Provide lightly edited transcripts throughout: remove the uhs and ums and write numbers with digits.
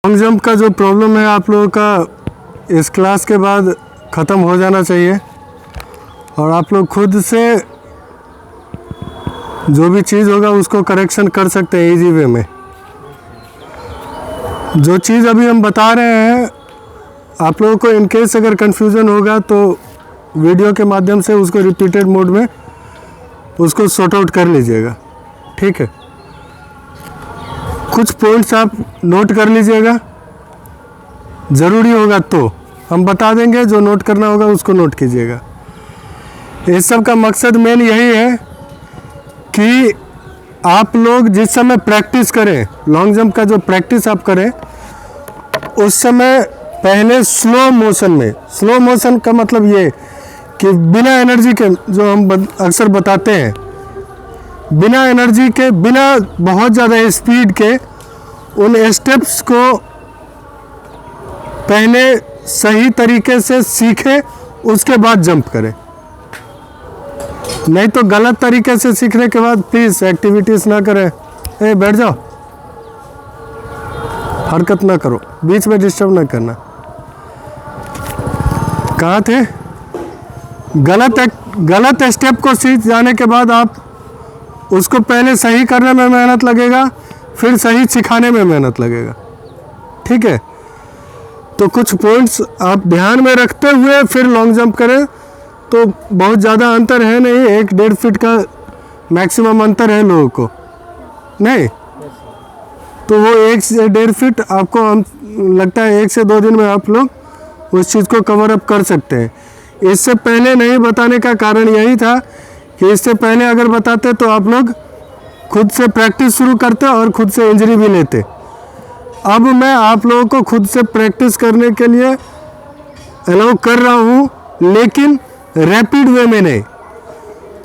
Long jump का जो problem है आप लोगों का इस क्लास के बाद ख़त्म हो जाना चाहिए और आप लोग खुद से जो भी चीज़ होगा उसको करेक्शन कर सकते हैं इजी वे में। जो चीज़ अभी हम बता रहे हैं आप लोगों को इनकेस अगर कन्फ्यूज़न होगा तो वीडियो के माध्यम से उसको रिपीटेड मोड में उसको सॉर्ट आउट कर लीजिएगा, ठीक है। कुछ पॉइंट्स आप नोट कर लीजिएगा, ज़रूरी होगा तो हम बता देंगे, जो नोट करना होगा उसको नोट कीजिएगा। इस सब का मकसद मेन यही है कि आप लोग जिस समय प्रैक्टिस करें, लॉन्ग जंप का जो प्रैक्टिस आप करें उस समय पहले स्लो मोशन में, स्लो मोशन का मतलब ये कि बिना एनर्जी के, जो हम अक्सर बताते हैं, बिना एनर्जी के, बिना बहुत ज़्यादा स्पीड के उन स्टेप्स को पहले सही तरीके से सीखें, उसके बाद जंप करें। नहीं तो गलत तरीके से सीखने के बाद प्लीज़ एक्टिविटीज़ ना करें। बैठ जाओ, हरकत ना करो, बीच में डिस्टर्ब ना करना। कहाँ थे? गलत स्टेप को सीख जाने के बाद आप उसको पहले सही करने में मेहनत लगेगा, फिर सही सिखाने में मेहनत लगेगा, ठीक है। तो कुछ पॉइंट्स आप ध्यान में रखते हुए फिर लॉन्ग जंप करें तो बहुत ज़्यादा अंतर है नहीं, 1-1.5 फीट का मैक्सिमम अंतर है लोगों को, नहीं तो वो 1 से 1.5 फीट आपको लगता है 1 से 2 दिन में आप लोग उस चीज़ को कवर अप कर सकते हैं। इससे पहले नहीं बताने का कारण यही था कि इससे पहले अगर बताते तो आप लोग खुद से प्रैक्टिस शुरू करते और खुद से इंजरी भी लेते। अब मैं आप लोगों को खुद से प्रैक्टिस करने के लिए अलाउ कर रहा हूँ, लेकिन रैपिड वे में नहीं,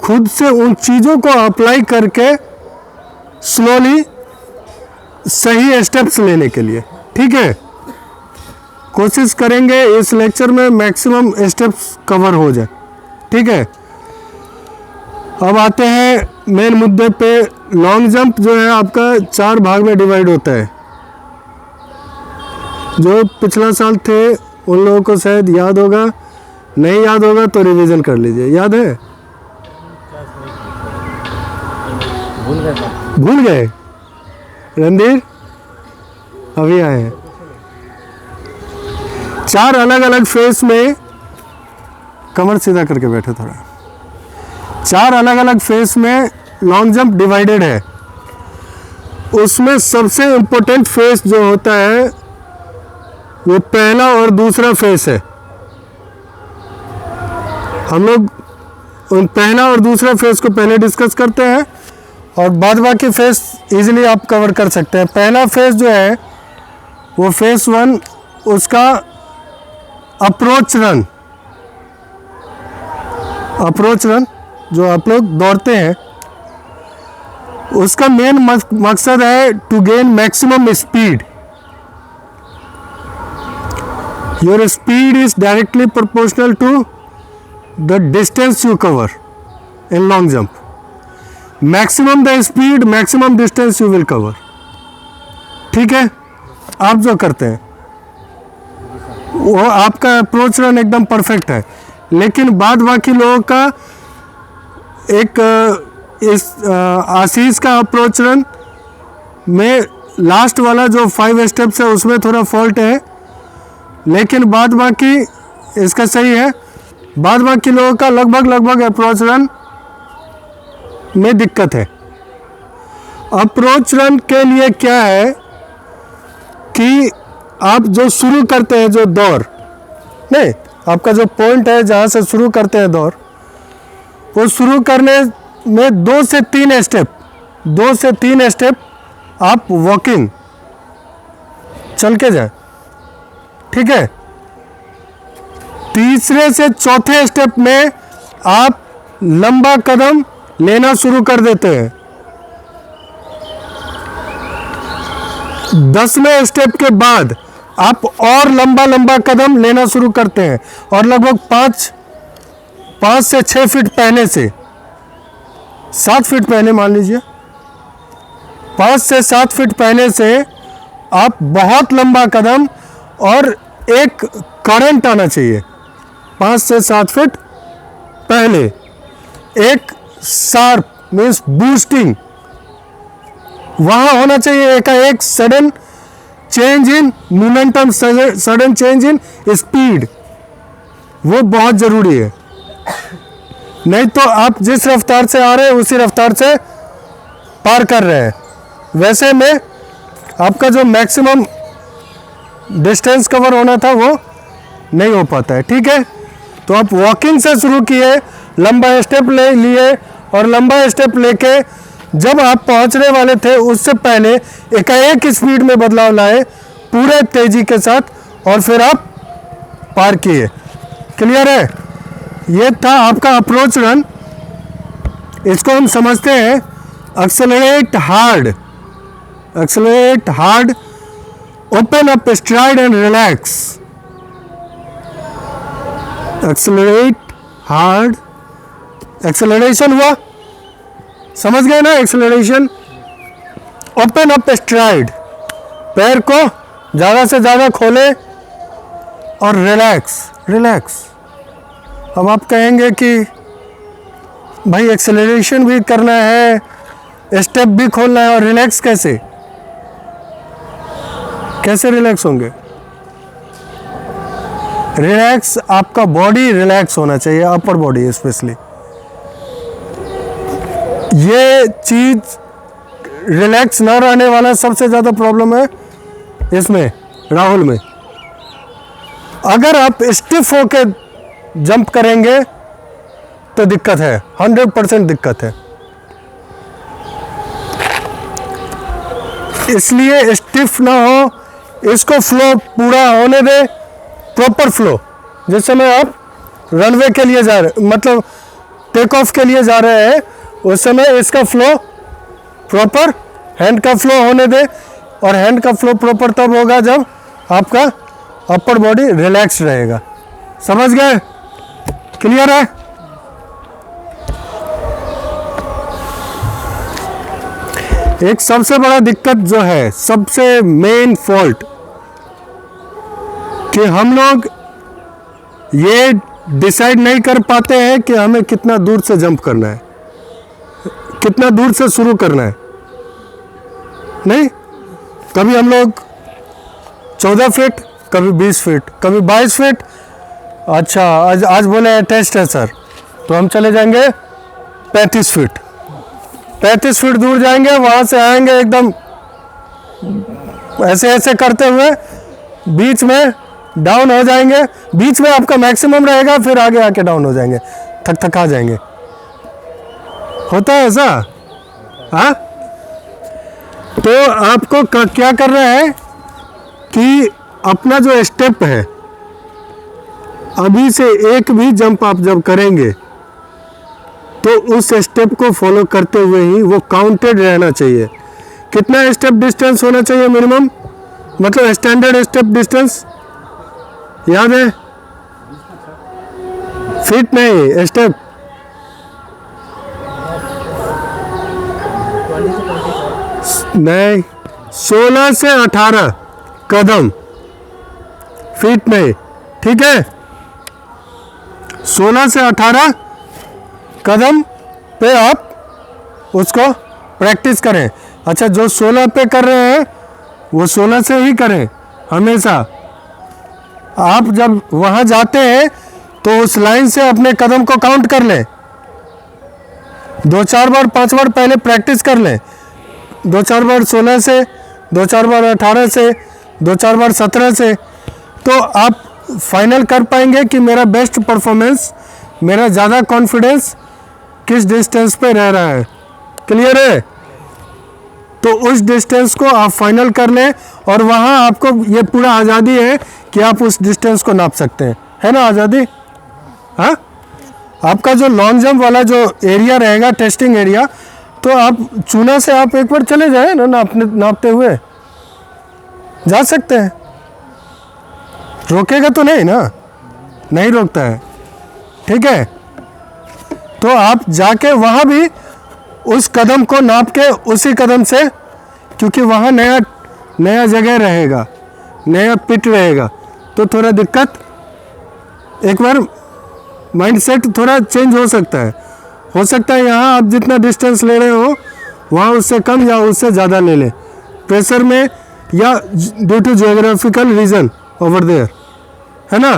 खुद से उन चीज़ों को अप्लाई करके स्लोली सही स्टेप्स लेने के लिए, ठीक है। कोशिश करेंगे इस लेक्चर में मैक्सिमम स्टेप्स कवर हो जाए, ठीक है। अब आते हैं मेन मुद्दे पे। लॉन्ग जंप जो है आपका 4 भाग में डिवाइड होता है। जो पिछला साल थे उन लोगों को शायद याद होगा, नहीं याद होगा तो रिवीजन कर लीजिए। याद है? भूल गए? रणधीर अभी आए हैं। 4 अलग अलग फेस में, कमर सीधा करके बैठे थोड़ा। 4 अलग अलग फेस में लॉन्ग जंप डिवाइडेड है। उसमें सबसे इम्पोर्टेंट फेस जो होता है वो पहला और दूसरा फेस है। हम लोग उन पहला और दूसरा फेस को पहले डिस्कस करते हैं और बाद बाकी फेस इजीली आप कवर कर सकते हैं। पहला फेस जो है वो फेस 1, उसका अप्रोच रन, जो आप लोग दौड़ते हैं, उसका मेन मकसद है to gain maximum speed. Your speed is directly proportional to the distance you cover in long jump. Maximum the speed, maximum distance you will cover, ठीक है। आप जो करते हैं वो आपका अप्रोच रन एकदम परफेक्ट है, लेकिन बाद बाकी लोगों का एक इस आशीष का अप्रोच रन में लास्ट वाला जो 5 स्टेप्स है उसमें थोड़ा फॉल्ट है, लेकिन बाद बाकी इसका सही है। बाद बाकी लोगों का लगभग अप्रोच रन में दिक्कत है। अप्रोच रन के लिए क्या है कि आप जो शुरू करते हैं, जो दौड़, नहीं, आपका जो पॉइंट है जहाँ से शुरू करते हैं दौड़, वो शुरू करने में 2 से 3 स्टेप आप वॉकिंग चल के जाए, ठीक है। तीसरे से चौथे स्टेप में आप लंबा कदम लेना शुरू कर देते हैं। 10वें स्टेप के बाद आप और लंबा कदम लेना शुरू करते हैं और लगभग 5 से 6 फीट पहले से 7 फीट पहले, मान लीजिए 5 से 7 फीट पहले से आप बहुत लंबा कदम और एक करंट आना चाहिए 5 से 7 फीट पहले, एक शार्प मीन्स बूस्टिंग वहां होना चाहिए, एक sudden change in momentum, sudden change in speed, वो बहुत जरूरी है। नहीं तो आप जिस रफ्तार से आ रहे हैं उसी रफ्तार से पार कर रहे हैं, वैसे में आपका जो मैक्सिमम डिस्टेंस कवर होना था वो नहीं हो पाता है। ठीक है, तो आप वॉकिंग से शुरू किए, लंबा स्टेप ले लिए और लंबा स्टेप लेके जब आप पहुंचने वाले थे उससे पहले एकाएक स्पीड में बदलाव लाए पूरे तेजी के साथ, और फिर आप पार किए। क्लियर है? ये था आपका अप्रोच रन। इसको हम समझते हैं accelerate hard, accelerate hard, open up STRIDE and relax. Accelerate hard, acceleration हुआ, समझ गए ना? एक्सेलरेशन, ओपन अप स्ट्राइड, पैर को ज़्यादा से ज़्यादा खोले और रिलैक्स, रिलैक्स। अब आप कहेंगे कि भाई एक्सेलरेशन भी करना है, स्टेप भी खोलना है, और रिलैक्स कैसे? कैसे रिलैक्स होंगे? रिलैक्स, आपका बॉडी रिलैक्स होना चाहिए, अपर बॉडी स्पेशली। ये चीज रिलैक्स ना रहने वाला सबसे ज़्यादा प्रॉब्लम है इसमें, राहुल में। अगर आप स्टिफ होके जंप करेंगे तो दिक्कत है, 100% दिक्कत है। इसलिए स्टिफ ना हो, इसको फ्लो पूरा होने दे, प्रॉपर फ्लो। जिस समय आप रनवे के लिए जा रहे, मतलब टेक ऑफ के लिए जा रहे हैं, उस समय इसका फ्लो प्रॉपर, हैंड का फ्लो होने दे। और हैंड का फ्लो प्रॉपर तब होगा जब आपका अपर बॉडी रिलैक्स रहेगा। समझ गए? क्लियर है? एक सबसे बड़ा दिक्कत जो है, सबसे मेन फॉल्ट, कि हम लोग ये डिसाइड नहीं कर पाते हैं कि हमें कितना दूर से जंप करना है, कितना दूर से शुरू करना है। नहीं, कभी हम लोग 14 फीट, कभी 20 फीट, कभी 22 फीट। अच्छा, आज बोले टेस्ट है सर, तो हम चले जाएंगे 35 फीट। 35 फीट दूर जाएंगे, वहाँ से आएंगे एकदम ऐसे ऐसे करते हुए, बीच में डाउन हो जाएंगे। बीच में आपका मैक्सिमम रहेगा, फिर आगे आके डाउन हो जाएंगे, थका जाएंगे। होता है ऐसा? हाँ, तो आपको क्या करना है कि अपना जो स्टेप है, अभी से एक भी जंप आप जब करेंगे तो उस स्टेप को फॉलो करते हुए ही वो काउंटेड रहना चाहिए। कितना स्टेप डिस्टेंस होना चाहिए मिनिमम, मतलब स्टैंडर्ड स्टेप डिस्टेंस याद है? फीट नहीं, स्टेप। नहीं, 16 से 18 कदम, फीट नहीं। ठीक है, 16 से 18 कदम पे आप उसको प्रैक्टिस करें। अच्छा, जो 16 पे कर रहे हैं वो 16 से ही करें हमेशा। आप जब वहाँ जाते हैं तो उस लाइन से अपने कदम को काउंट कर लें, 2-4 बार 5 बार पहले प्रैक्टिस कर लें। 2-4 बार 16 से, 2-4 बार 18 से, 2-4 बार 17 से, तो आप फाइनल कर पाएंगे कि मेरा बेस्ट परफॉर्मेंस, मेरा ज़्यादा कॉन्फिडेंस किस डिस्टेंस पे रह रहा है। क्लियर है? तो उस डिस्टेंस को आप फाइनल कर लें, और वहाँ आपको ये पूरा आज़ादी है कि आप उस डिस्टेंस को नाप सकते हैं, है ना आज़ादी? हाँ, आपका जो लॉन्ग जंप वाला जो एरिया रहेगा, टेस्टिंग एरिया, तो आप चूना से आप एक बार चले जाए ना, नापते हुए जा सकते हैं। रोकेगा तो नहीं ना? नहीं रोकता है। ठीक है, तो आप जाके वहाँ भी उस कदम को नाप के उसी कदम से, क्योंकि वहाँ नया नया जगह रहेगा, नया पिट रहेगा, तो थोड़ा दिक्कत, एक बार माइंडसेट थोड़ा चेंज हो सकता है यहाँ आप जितना डिस्टेंस ले रहे हो वहाँ उससे कम या उससे ज़्यादा ले लें प्रेशर में, या due to geographical region over there, है ना।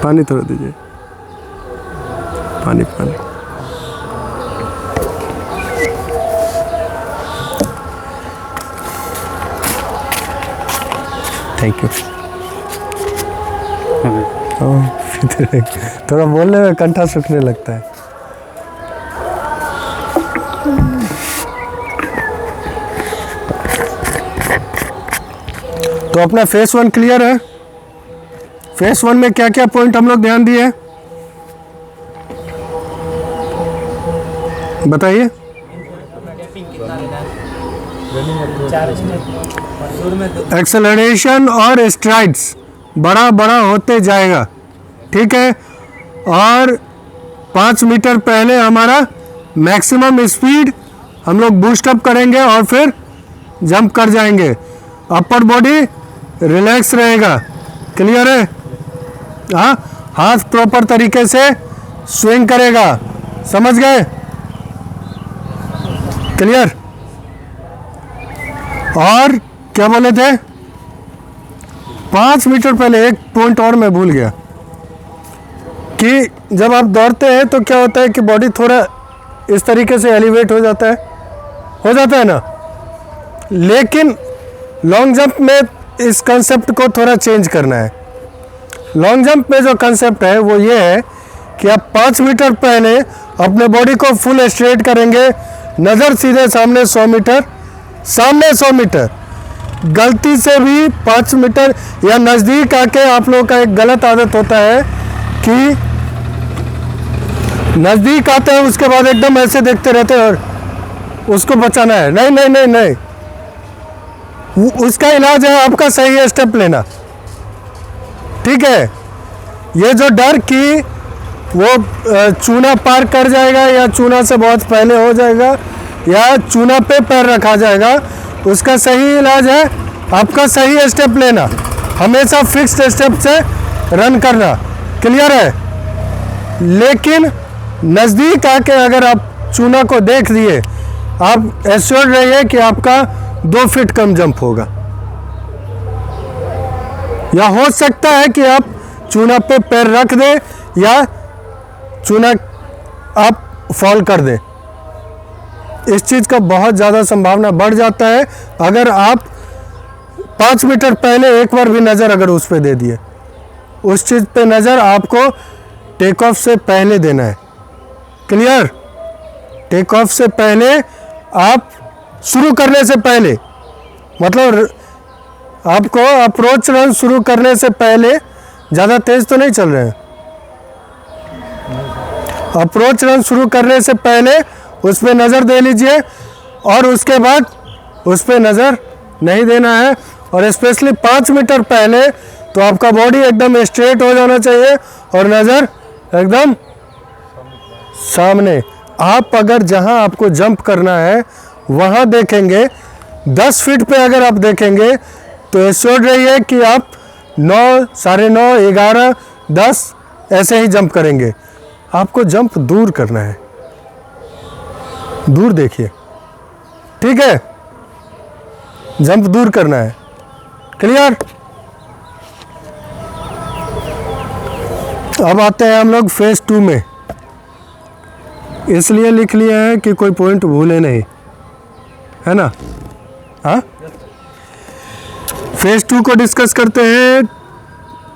पानी थोड़ा दीजिए, पानी। Thank you. थोड़ा बोलने में कंठा सूखने लगता है। तो अपना फेस 1 क्लियर है। फेस 1 में क्या क्या पॉइंट हम लोग ध्यान दिए बताइए। एक्सेलरेशन और स्ट्राइड्स बड़ा बड़ा होते जाएगा, ठीक है। और 5 मीटर पहले हमारा मैक्सिमम स्पीड हम लोग बूस्ट अप करेंगे और फिर जंप कर जाएंगे। अपर बॉडी रिलैक्स रहेगा, क्लियर है। हाँ, हाथ प्रॉपर तरीके से स्विंग करेगा, समझ गए, क्लियर। और क्या बोले थे, 5 मीटर पहले एक पॉइंट और मैं भूल गया कि जब आप दौड़ते हैं तो क्या होता है कि बॉडी थोड़ा इस तरीके से एलिवेट हो जाता है ना। लेकिन लॉन्ग जंप में इस कंसेप्ट को थोड़ा चेंज करना है। लॉन्ग जंप में जो कंसेप्ट है वो ये है कि आप 5 मीटर पहले अपने बॉडी को फुल स्ट्रेट करेंगे, नज़र सीधे सामने 100 मीटर, सामने 100 मीटर। गलती से भी 5 मीटर या नज़दीक आके आप लोगों का एक गलत आदत होता है कि नज़दीक आते हैं उसके बाद एकदम ऐसे देखते रहते हैं और उसको बचाना है। नहीं नहीं नहीं नहीं, उसका इलाज है आपका सही स्टेप लेना, ठीक है। ये जो डर कि वो चूना पार कर जाएगा या चूना से बहुत पहले हो जाएगा या चूना पे पैर रखा जाएगा, उसका सही इलाज है आपका सही स्टेप लेना, हमेशा फिक्स्ड स्टेप से रन करना, क्लियर है। लेकिन नज़दीक आके अगर आप चूना को देख लिए, आप एश्योर रहिए कि आपका 2 फीट कम जंप होगा, या हो सकता है कि आप चूना पे पैर रख दें या चूना आप फॉल कर दें। इस चीज़ का बहुत ज़्यादा संभावना बढ़ जाता है अगर आप 5 मीटर पहले एक बार भी नज़र अगर उस पर दे दिए। उस चीज़ पे नज़र आपको टेक ऑफ से पहले देना है, क्लियर। टेक ऑफ से पहले, आप शुरू करने से पहले, मतलब आपको अप्रोच रन शुरू करने से पहले, ज़्यादा तेज़ तो नहीं चल रहे हैं, अप्रोच रन शुरू करने से पहले उस पर नज़र दे लीजिए और उसके बाद उस पर नज़र नहीं देना है। और स्पेशली 5 मीटर पहले तो आपका बॉडी एकदम स्ट्रेट हो जाना चाहिए और नज़र एकदम सामने। आप अगर जहां आपको जंप करना है वहां देखेंगे, 10 फीट पे अगर आप देखेंगे तो एश्योर्ड रहिए कि आप 9, 9:30, 11, 10 ऐसे ही जंप करेंगे। आपको जंप दूर करना है, दूर देखिए, ठीक है, जंप दूर करना है, क्लियर। अब आते हैं हम लोग फेज 2 में, इसलिए लिख लिए हैं कि कोई पॉइंट भूले नहीं, है ना। हाँ, फेज 2 को डिस्कस करते हैं।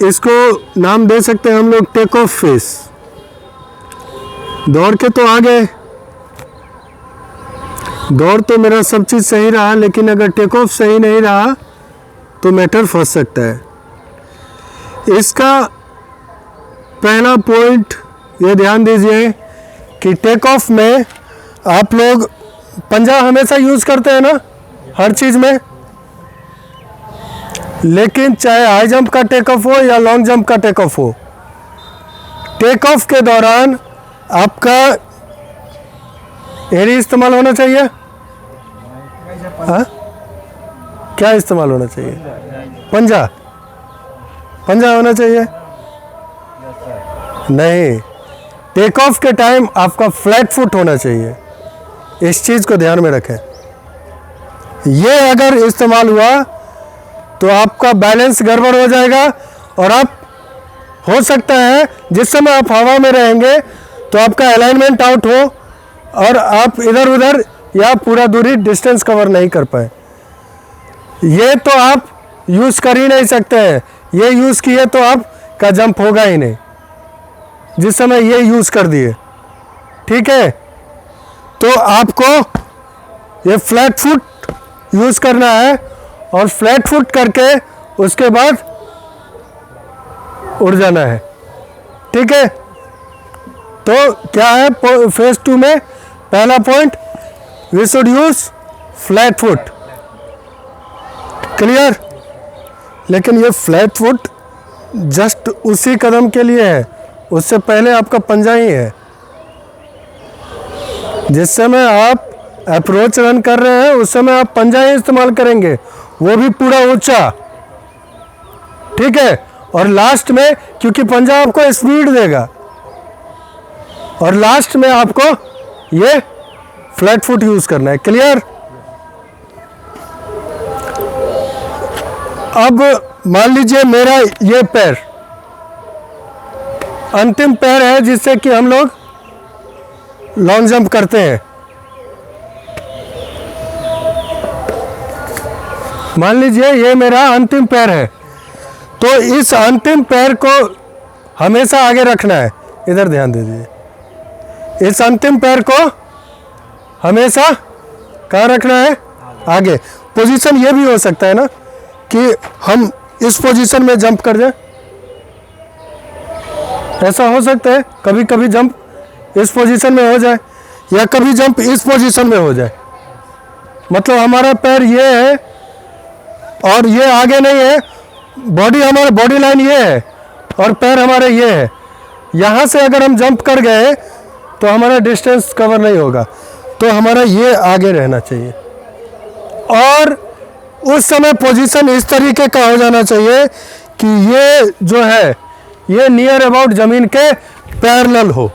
इसको नाम दे सकते हैं हम लोग टेक ऑफ फेज। दौड़ के तो आ गए, दौड़ तो मेरा सब चीज़ सही रहा, लेकिन अगर टेक ऑफ सही नहीं रहा तो मैटर फंस सकता है। इसका पहला पॉइंट ये ध्यान दीजिए कि टेक ऑफ में आप लोग पंजा हमेशा यूज़ करते हैं ना हर चीज़ में, लेकिन चाहे हाई जंप का टेक ऑफ हो या लॉन्ग जंप का टेक ऑफ हो, टेक ऑफ के दौरान आपका एरी इस्तेमाल होना चाहिए, हाँ, क्या इस्तेमाल होना चाहिए? पंजा, पंजा होना चाहिए? नहीं, टेक ऑफ के टाइम आपका फ्लैट फुट होना चाहिए। इस चीज़ को ध्यान में रखें। ये अगर इस्तेमाल हुआ तो आपका बैलेंस गड़बड़ हो जाएगा और आप, हो सकता है जिस समय आप हवा में रहेंगे तो आपका अलाइनमेंट आउट हो और आप इधर उधर या पूरा दूरी डिस्टेंस कवर नहीं कर पाए। ये तो आप यूज़ कर ही नहीं सकते हैं। ये यूज़ किए तो आपका जंप होगा ही नहीं, जिस समय ये यूज़ कर दिए। ठीक है, तो आपको ये फ्लैट फुट यूज़ करना है और फ्लैट फुट करके उसके बाद उड़ जाना है। ठीक है, तो क्या है फेज 2 में? पहला point, we should use flat foot. Clear? लेकिन ये फ्लैट फुट जस्ट उसी कदम के लिए है, उससे पहले आपका पंजा ही है। जिस समय आप अप्रोच रन कर रहे हैं उस समय आप पंजा ही इस्तेमाल करेंगे, वो भी पूरा ऊंचा। ठीक है, और लास्ट में, क्योंकि पंजा आपको स्पीड देगा, और लास्ट में आपको ये फ्लैट फुट यूज करना है। क्लियर? अब मान लीजिए मेरा ये पैर अंतिम पैर है जिससे कि हम लोग लॉन्ग जंप करते हैं। मान लीजिए ये मेरा अंतिम पैर है, तो इस अंतिम पैर को हमेशा आगे रखना है। इधर ध्यान दे दीजिए, इस अंतिम पैर को हमेशा कहाँ रखना है? आगे। पोजीशन ये भी हो सकता है ना कि हम इस पोजीशन में जंप कर जाए, ऐसा हो सकता है। कभी कभी जंप इस पोजीशन में हो जाए या कभी जंप इस पोजीशन में हो जाए। मतलब हमारा पैर ये है और ये आगे नहीं है, बॉडी, हमारा बॉडी लाइन ये है और पैर हमारे ये है। यहाँ से अगर हम जंप कर गए तो हमारा डिस्टेंस कवर नहीं होगा, तो हमारा ये आगे रहना चाहिए। और उस समय पोजीशन इस तरीके का हो जाना चाहिए कि ये जो है ये नियर अबाउट ज़मीन के पैरेलल हो,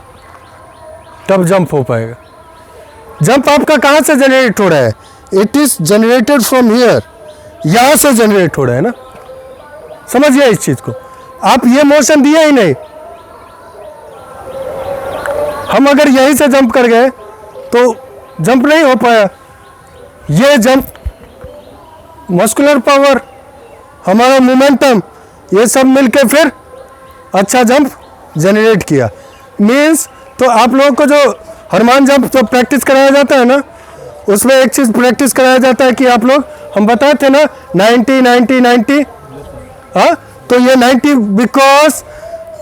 तब जंप हो पाएगा। जंप आपका कहाँ से जनरेट हो रहा है? It is generated from here, यहाँ से जनरेट हो रहा है ना। समझिए इस चीज़ को। आप ये मोशन दिया ही नहीं, हम अगर यहीं से जंप कर गए तो जंप नहीं हो पाया। ये जंप, मस्कुलर पावर, हमारा मोमेंटम, ये सब मिलके फिर अच्छा जंप जनरेट किया। मीन्स तो आप लोगों को जो हनुमान जंप जो प्रैक्टिस कराया जाता है ना, उसमें एक चीज़ प्रैक्टिस कराया जाता है कि आप लोग, हम बताए थे ना 90 90 90, हाँ, तो ये 90 because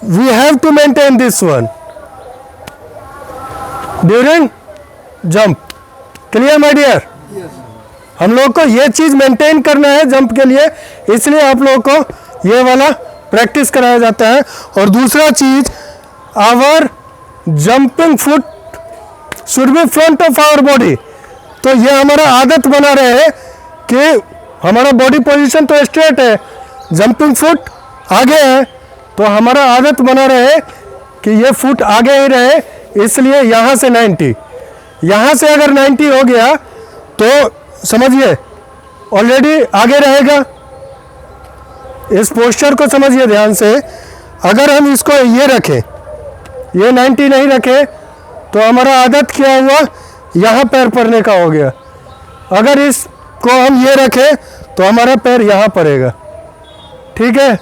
we have to maintain this one during jump. Clear my dear? हम लोग को ये चीज़ मेंटेन करना है जंप के लिए, इसलिए आप लोगों को ये वाला प्रैक्टिस कराया जाता है। और दूसरा चीज़, our jumping foot should be front of our body. तो ये हमारा आदत बना रहे कि हमारा बॉडी पोजीशन तो स्ट्रेट है, जंपिंग फुट आगे है, तो हमारा आदत बना रहे कि ये फुट आगे ही रहे। इसलिए यहाँ से 90, यहाँ से अगर 90 हो गया तो समझिए ऑलरेडी आगे रहेगा। इस पोस्चर को समझिए ध्यान से। अगर हम इसको ये रखें, ये 90 नहीं रखें, तो हमारा आदत क्या हुआ? यहाँ पैर पड़ने का हो गया। अगर इसको हम ये रखें तो हमारा पैर यहाँ पड़ेगा। ठीक है,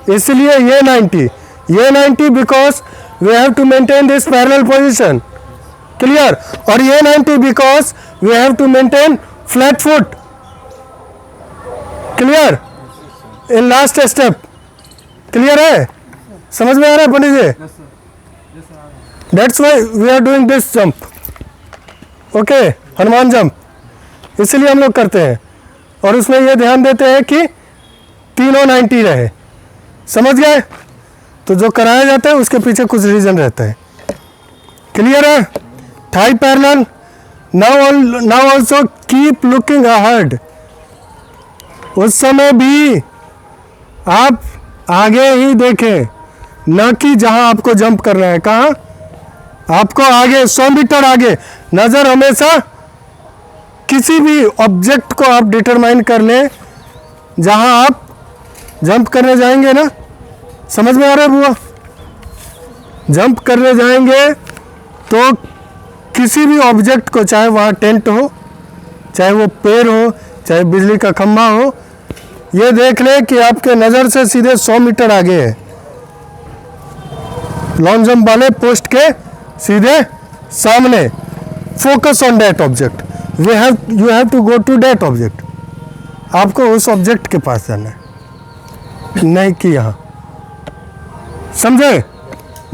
इसलिए ये 90 because we have to maintain this parallel position. Clear? और ये 90 because we have to maintain flat foot. Clear? इन लास्ट स्टेप क्लियर है? समझ में आ रहा है Pandit ji? That's why we are doing this jump. Okay, Hanuman jump इसलिए हम लोग करते हैं। और उसमें ये ध्यान देते हैं कि तीनों 90 रहे। समझ गए? तो जो कराया जाता है उसके पीछे कुछ रीज़न रहता है। क्लियर है? Thigh parallel, now also keep looking ahead. उस समय भी आप आगे ही देखें, न कि जहां आपको जंप करना है। कहाँ? आपको आगे 100 मीटर आगे। नजर हमेशा किसी भी ऑब्जेक्ट को आप डिटरमाइन कर लें जहां आप जंप करने जाएंगे ना। समझ में आ रहा है बुआ? जंप करने जाएंगे तो किसी भी ऑब्जेक्ट को, चाहे वहाँ टेंट हो, चाहे वो पेड़ हो, चाहे बिजली का खंभा हो, ये देख ले कि आपके नज़र से सीधे 100 मीटर आगे है। लॉन्ग जंप वाले पोस्ट के सीधे सामने। Focus on that object. You have to go to that object. आपको उस ऑब्जेक्ट के पास जाना है, नहीं कि यहाँ। समझे?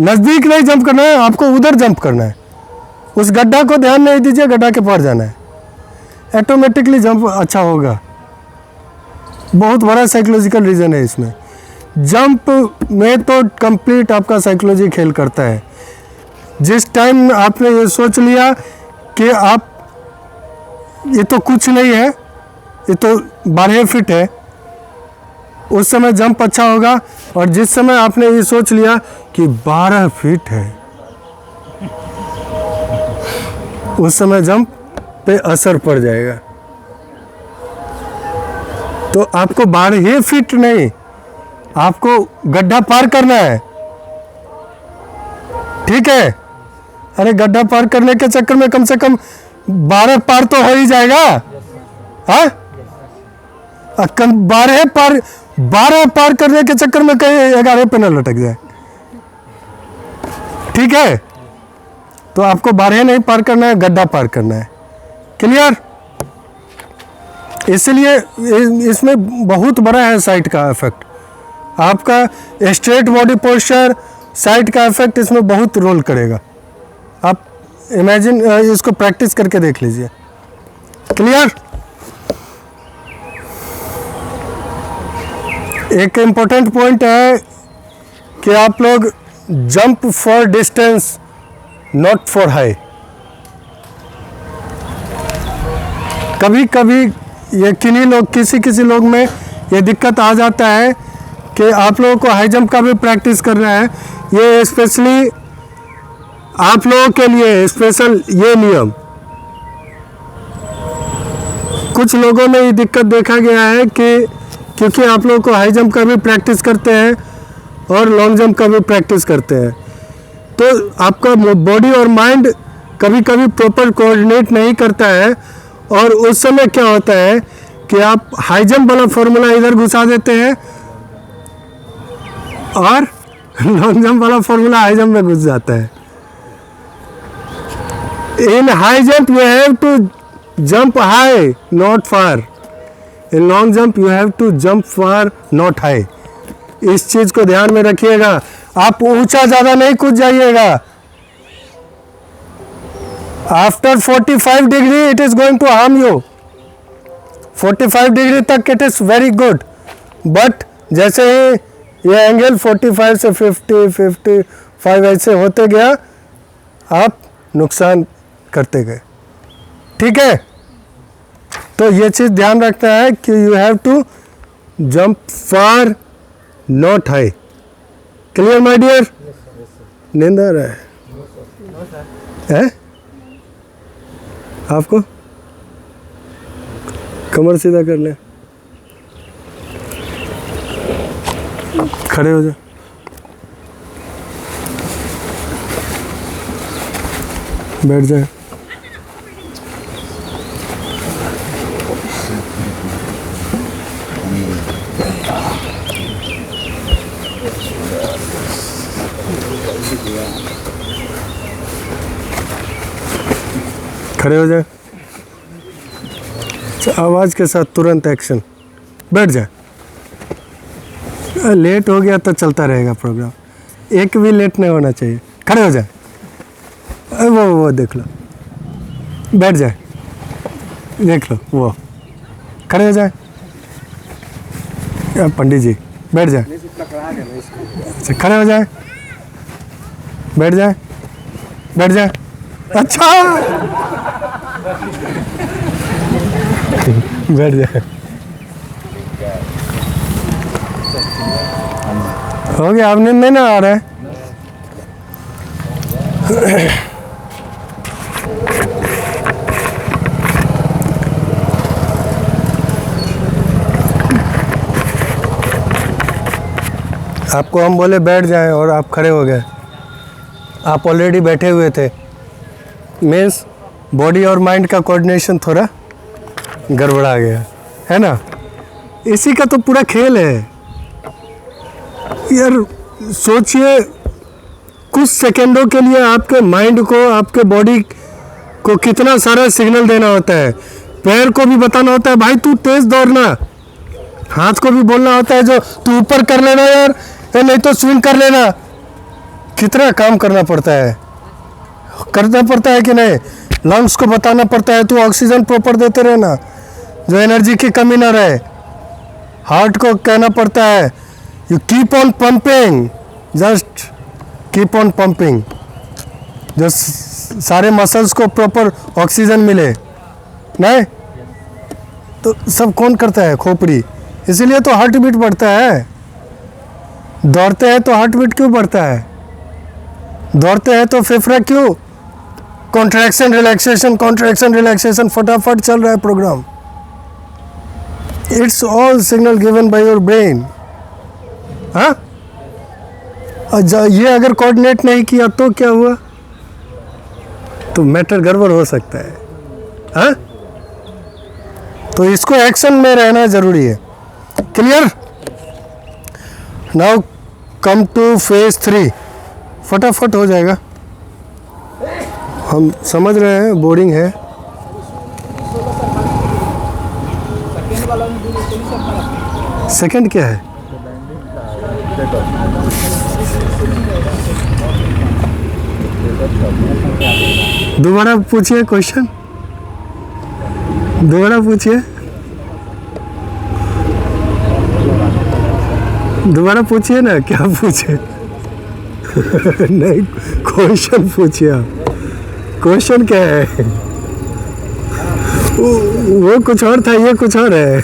नज़दीक नहीं जंप करना है, आपको उधर जंप करना है। उस गड्ढा को ध्यान नहीं दीजिए, गड्ढा के पार जाना है। ऑटोमेटिकली जंप अच्छा होगा। बहुत बड़ा साइकोलॉजिकल रीज़न है इसमें। जंप में तो कंप्लीट आपका साइकोलॉजी खेल करता है। जिस टाइम आपने ये सोच लिया कि आप, ये तो कुछ नहीं है, ये तो 12 फीट है, उस समय जंप अच्छा होगा। और जिस समय आपने ये सोच लिया कि 12 फीट है, उस समय जंप पे असर पड़ जाएगा। तो आपको 12 फीट नहीं, आपको गड्ढा पार करना है। ठीक है? अरे गड्ढा पार करने के चक्कर में कम से कम 12 पार तो हो ही जाएगा। हाँ? 12 पार करने के चक्कर में कहीं 11 पे न लटक जाए। ठीक है? तो आपको 12 नहीं पार करना है, गड्ढा पार करना है। क्लियर? इसलिए इसमें बहुत बड़ा है साइट का इफेक्ट। आपका स्ट्रेट बॉडी पोस्चर, साइट का इफेक्ट इसमें बहुत रोल करेगा। आप इमेजिन, इसको प्रैक्टिस करके देख लीजिए। क्लियर? एक इम्पोर्टेंट पॉइंट है कि आप लोग jump for distance, not for high. कभी कभी ये किन्हीं लोग, किसी लोग में ये दिक्कत आ जाता है कि आप लोगों को हाई जंप का भी प्रैक्टिस करना है। ये स्पेशली आप लोगों के लिए स्पेशल ये नियम। कुछ लोगों में ये दिक्कत देखा गया है कि क्योंकि आप लोगों को हाई जंप का भी प्रैक्टिस करते हैं और लॉन्ग जंप का भी प्रैक्टिस करते हैं, तो आपका बॉडी और माइंड कभी कभी प्रॉपर कोऑर्डिनेट नहीं करता है। और उस समय क्या होता है कि आप हाई जंप वाला फॉर्मूला इधर घुसा देते हैं और लॉन्ग जंप वाला फॉर्मूला हाई जंप में घुस जाता है। In high jump you have to jump high, not far. In long jump you have to jump far, not high. इस चीज को ध्यान में रखिएगा। आप ऊंचा ज्यादा नहीं कूद जाइएगा। After 45 degree it is going to harm you. 45 degree तक it is very good, but जैसे ही ये एंगल 45 से 50, 55 ऐसे होते गया, आप नुकसान करते गए। ठीक है? तो ये चीज ध्यान रखना है कि you have to jump far, not high. Clear my dear? नींद आ रहा है? आपको कमर सीधा कर ले, खड़े हो जाओ। बैठ जाए। खड़े हो जाए। आवाज़ के साथ तुरंत एक्शन। बैठ जाए। लेट हो गया तो चलता रहेगा प्रोग्राम, एक भी लेट नहीं होना चाहिए। खड़े हो जाए। वो देख लो। बैठ जाए। देख लो वो। खड़े हो जाए। पंडित जी बैठ जाए। अच्छा खड़े हो जाए। बैठ जाए। बैठ जाए। अच्छा बैठ जाए। हो गया, आपने नहीं ना आ रहा है। आपको हम बोले बैठ जाएं और आप खड़े हो गए। आप ऑलरेडी बैठे हुए थे। मीन्स बॉडी और माइंड का कोऑर्डिनेशन थोड़ा गड़बड़ा गया है ना। इसी का तो पूरा खेल है यार। सोचिए, कुछ सेकंडों के लिए आपके माइंड को, आपके बॉडी को कितना सारा सिग्नल देना होता है। पैर को भी बताना होता है भाई तू तेज दौड़ना, हाथ को भी बोलना होता है जो तू ऊपर कर लेना यार, नहीं तो स्विंग कर लेना। कितना काम करना पड़ता है, करना पड़ता है कि नहीं। लंग्स को बताना पड़ता है तू ऑक्सीजन प्रॉपर देते रहना, जो एनर्जी की कमी ना रहे। हार्ट को कहना पड़ता है you keep on pumping, just keep on pumping, जो सारे मसल्स को प्रॉपर ऑक्सीजन मिले। नहीं तो सब कौन करता है? खोपड़ी। इसीलिए तो हार्ट बीट बढ़ता है। दौड़ते हैं तो हार्ट बीट क्यों बढ़ता है? दौड़ते हैं तो फेफड़ा क्यों कॉन्ट्रैक्शन रिलैक्सेशन फटाफट चल रहा है program. It's all signal given by your brain. हाँ, ये अगर कोऑर्डिनेट नहीं किया तो क्या हुआ? तो मैटर गड़बड़ हो सकता है। हाँ, तो इसको एक्शन में रहना जरूरी है। Clear? Now come two phase 3। फटाफट हो जाएगा, हम समझ रहे हैं, बोरिंग है। सेकंड क्या है? दोबारा पूछिए क्वेश्चन, दोबारा पूछिए, दोबारा पूछिए ना, क्या पूछे? नहीं, क्वेश्चन पूछिए आप। क्वेश्चन क्या है? वो कुछ और था, ये कुछ और है।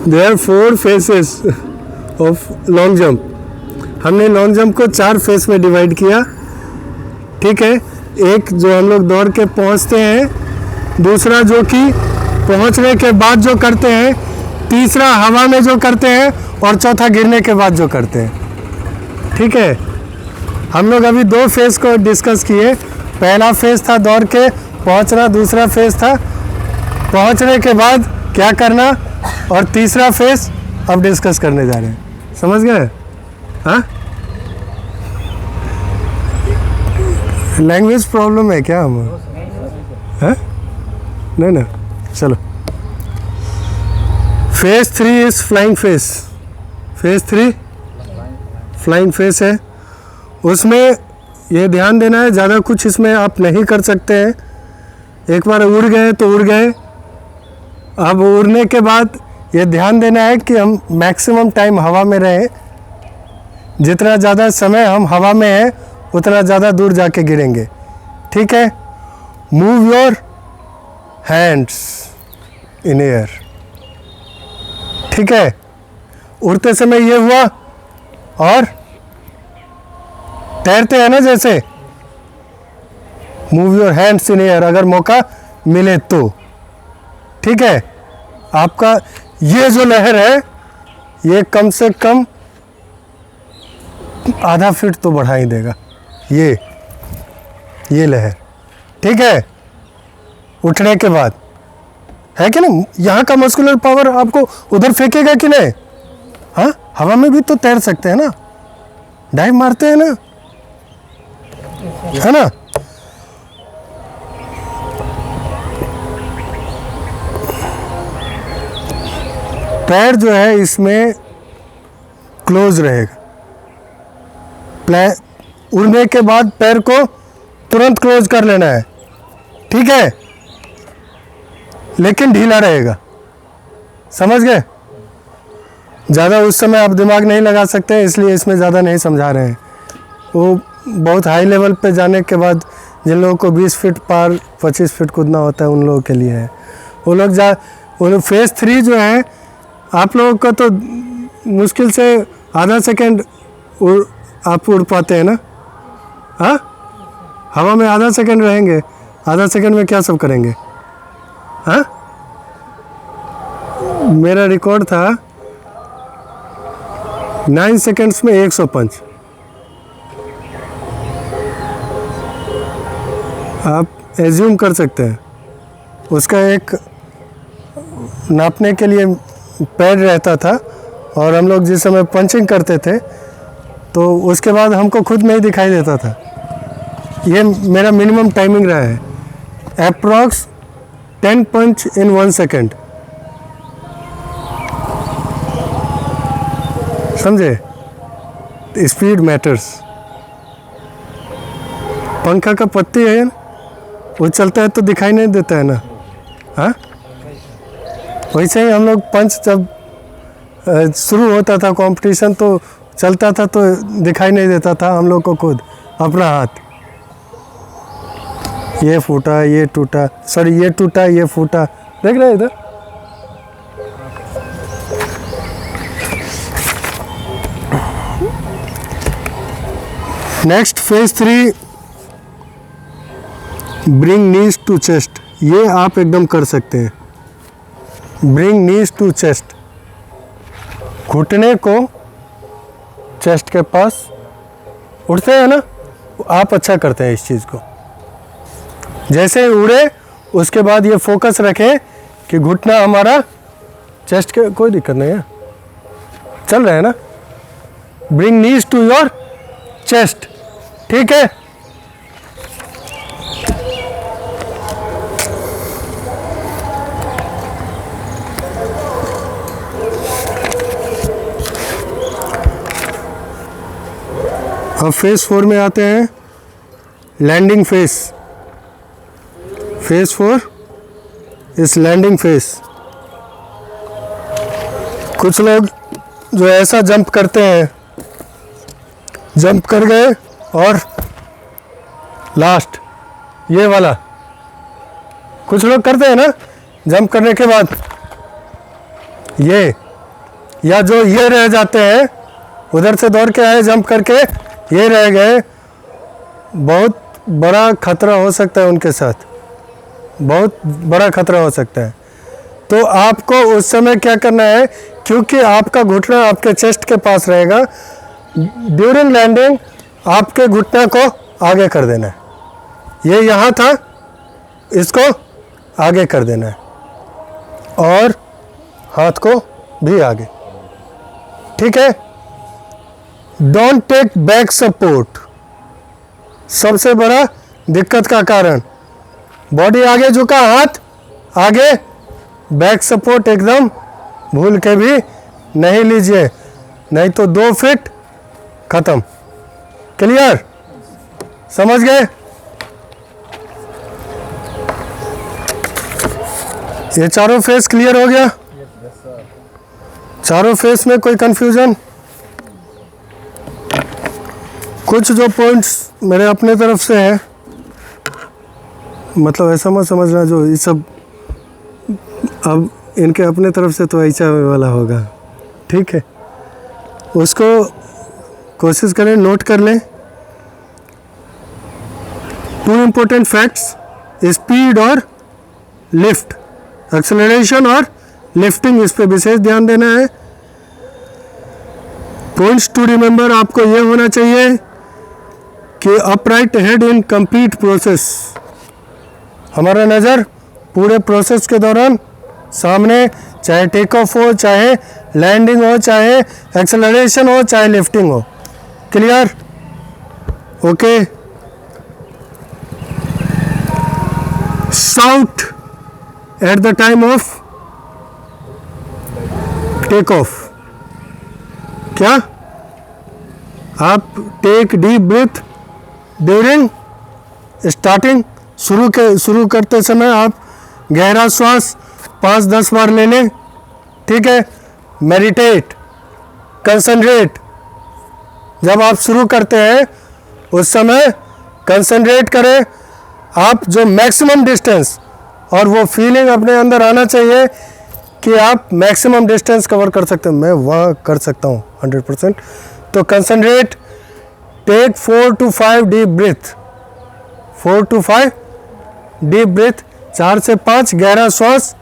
There 4 phases of long jump. हमने लॉन्ग जंप को 4 फेस में डिवाइड किया। ठीक है, एक जो हम लोग दौड़ के पहुंचते हैं, दूसरा जो कि पहुंचने के बाद जो करते हैं, तीसरा हवा में जो करते हैं, और चौथा गिरने के बाद जो करते हैं। ठीक है, हम लोग अभी 2 फेज को डिस्कस किए। पहला फेज था दौड़ के पहुंचना, दूसरा फेज था पहुंचने के बाद क्या करना, और तीसरा फेज अब डिस्कस करने जा रहे हैं। समझ गए? हाँ, लैंग्वेज प्रॉब्लम है क्या हम? हाँ, नहीं ना, चलो। Phase 3 is flying phase. Phase 3 flying phase है। उसमें ये ध्यान देना है, ज़्यादा कुछ इसमें आप नहीं कर सकते हैं। एक बार उड़ गए तो उड़ गए। अब उड़ने के बाद ये ध्यान देना है कि हम मैक्सिमम टाइम हवा में रहें। जितना ज़्यादा समय हम हवा में हैं उतना ज़्यादा दूर जाके गिरेंगे। ठीक है, move your hands in air. ठीक है, उड़ते समय ये हुआ, और तैरते हैं ना जैसे, move your hands in air अगर मौका मिले तो। ठीक है, आपका ये जो लहर है ये कम से कम आधा फीट तो बढ़ा ही देगा, ये लहर। ठीक है, उठने के बाद है कि नहीं, यहाँ का मस्कुलर पावर आपको उधर फेंकेगा कि नहीं? हाँ, हवा में भी तो तैर सकते हैं ना, डाइव मारते हैं ना, है ना। पैर जो है इसमें क्लोज रहेगा। उड़ने के बाद पैर को तुरंत क्लोज कर लेना है। ठीक है, लेकिन ढीला रहेगा। समझ गए? ज़्यादा उस समय आप दिमाग नहीं लगा सकते, इसलिए इसमें ज़्यादा नहीं समझा रहे हैं। वो बहुत हाई लेवल पे जाने के बाद जिन लोगों को 20 फीट पार 25 फीट कूदना होता है उन लोगों के लिए है। वो लोग फेज़ 3 जो है आप लोगों का तो मुश्किल से आधा सेकेंड आप उड़ पाते हैं ना? हाँ, हवा में आधा सेकेंड रहेंगे, आधा सेकेंड में क्या सब करेंगे? हाँ, मेरा रिकॉर्ड था 9 सेकेंड्स में 100 पंच। आप एज्यूम कर सकते हैं उसका एक नापने के लिए पैड रहता था और हम लोग जिस समय पंचिंग करते थे तो उसके बाद हमको खुद नहीं दिखाई देता था। ये मेरा मिनिमम टाइमिंग रहा है, अप्रॉक्स 10 पंच इन 1 सेकेंड। समझे? Speed matters. पंखा का पत्ती है ना, वो चलता है तो दिखाई नहीं देता है ना? हाँ, वैसे ही हम लोग पंच जब शुरू होता था कंपटीशन तो चलता था तो दिखाई नहीं देता था हम लोग को खुद अपना हाथ। ये फूटा, ये टूटा, सॉरी ये टूटा, ये फूटा, देख रहे इधर। Next phase 3, bring knees to chest. ये आप एकदम कर सकते हैं। ब्रिंग नीज टू चेस्ट, घुटने को चेस्ट के पास उठते हैं ना, आप अच्छा करते हैं इस चीज़ को। जैसे उड़े उसके बाद ये फोकस रखें कि घुटना हमारा चेस्ट के, कोई दिक्कत नहीं है, चल रहे हैं ना। Bring knees to your chest, ठीक है। अब फेज 4 में आते हैं, लैंडिंग फेज। फेज 4 इस लैंडिंग फेज। कुछ लोग जो ऐसा जंप करते हैं, जंप कर गए और लास्ट ये वाला, कुछ लोग करते हैं ना, जंप करने के बाद ये, या जो ये रह जाते हैं, उधर से दौड़ के आए जंप करके ये रह गए, बहुत बड़ा खतरा हो सकता है उनके साथ, बहुत बड़ा खतरा हो सकता है। तो आपको उस समय क्या करना है, क्योंकि आपका घुटना आपके चेस्ट के पास रहेगा, ड्यूरिंग लैंडिंग आपके घुटना को आगे कर देना है। ये यहाँ था, इसको आगे कर देना है और हाथ को भी आगे, ठीक है। डोंट टेक बैक सपोर्ट, सबसे बड़ा दिक्कत का कारण। बॉडी आगे झुका, हाथ आगे, बैक सपोर्ट एकदम भूल के भी नहीं लीजिए, नहीं तो 2 फीट खत्म। क्लियर? समझ गए? ये चारों फेस क्लियर हो गया? चारों फेस में कोई कंफ्यूजन? कुछ जो पॉइंट्स मेरे अपने तरफ से है, मतलब ऐसा मत समझना जो ये सब अब इनके अपने तरफ से तो ऐसा वाला होगा, ठीक है। उसको कोशिश करें, नोट कर लें। 2 इम्पोर्टेंट फैक्ट्स, स्पीड और लिफ्ट, एक्सेलरेशन और लिफ्टिंग, इस पे विशेष ध्यान देना है। पॉइंट्स टू रिमेंबर आपको ये होना चाहिए कि upright head in complete process, हमारा नज़र पूरे प्रोसेस के दौरान सामने, चाहे टेक ऑफ हो, चाहे लैंडिंग हो, चाहे एक्सेलरेशन हो, चाहे लिफ्टिंग हो। Clear? Okay. Shout at the time of take off. क्या? आप take deep breath during starting, शुरू करते समय आप गहरा श्वास 5-10 बार ले लें, ठीक है। मेडिटेट, कंसंट्रेट, जब आप शुरू करते हैं उस समय कंसंट्रेट करें आप जो मैक्सिमम डिस्टेंस, और वो फीलिंग अपने अंदर आना चाहिए कि आप मैक्सिमम डिस्टेंस कवर कर सकते हो, मैं वहाँ कर सकता हूँ 100%। तो concentrate, take 4 to 5 deep breath, 4 to 5 deep breath, 4 से 5 गहरा श्वास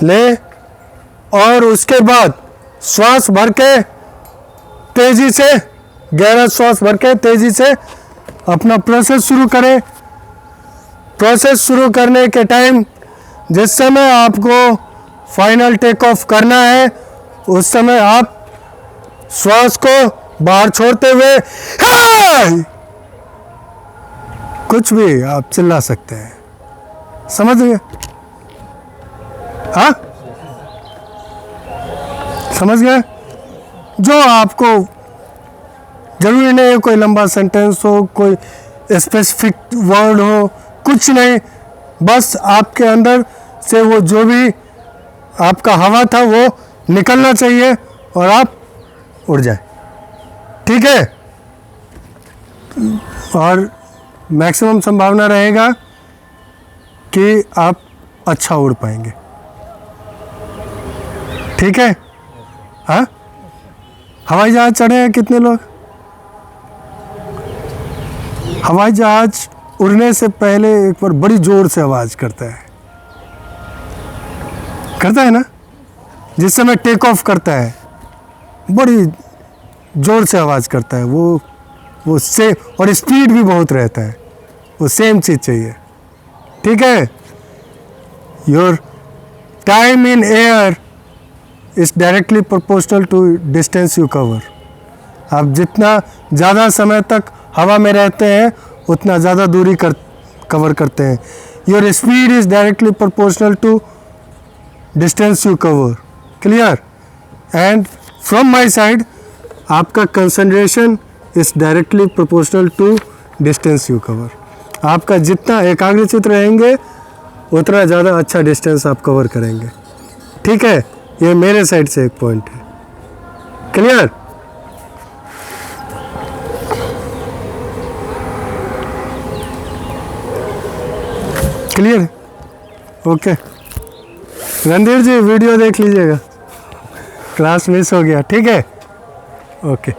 ले, और उसके बाद श्वास भर के तेजी से, गहरा श्वास भर के तेजी से अपना प्रोसेस शुरू करें। प्रोसेस शुरू करने के टाइम, जिस समय आपको फाइनल टेक ऑफ करना है, उस समय आप श्वास को बाहर छोड़ते हुए कुछ भी आप चिल्ला सकते हैं, समझ गए? हाँ, समझ गए? जो आपको जरूरी नहीं है कोई लंबा सेंटेंस हो, कोई स्पेसिफिक वर्ड हो, कुछ नहीं, बस आपके अंदर से वो जो भी आपका हवा था वो निकलना चाहिए और आप उड़ जाए, ठीक है? और मैक्सिमम संभावना रहेगा कि आप अच्छा उड़ पाएंगे, ठीक है? हाँ, हवाई जहाज चढ़े हैं कितने लोग? हवाई जहाज उड़ने से पहले एक बार बड़ी जोर से आवाज़ करता है ना, जिस समय टेक ऑफ करता है बड़ी जोर से आवाज़ करता है, वो से, और स्पीड भी बहुत रहता है, वो सेम चीज़ चाहिए, ठीक है? Your time in air is directly proportional to distance you cover. आप जितना ज़्यादा समय तक हवा में रहते हैं उतना ज़्यादा दूरी कवर करते हैं। Your speed is directly proportional to distance you cover, clear? And from my side आपका concentration is directly proportional to distance you cover. आपका जितना एकाग्रचित रहेंगे उतना ज़्यादा अच्छा डिस्टेंस आप कवर करेंगे, ठीक है? ये मेरे साइड से एक पॉइंट है, clear? Clear, okay. Randhir ji video देख लीजिएगा, क्लास मिस हो गया, ठीक है? ओके।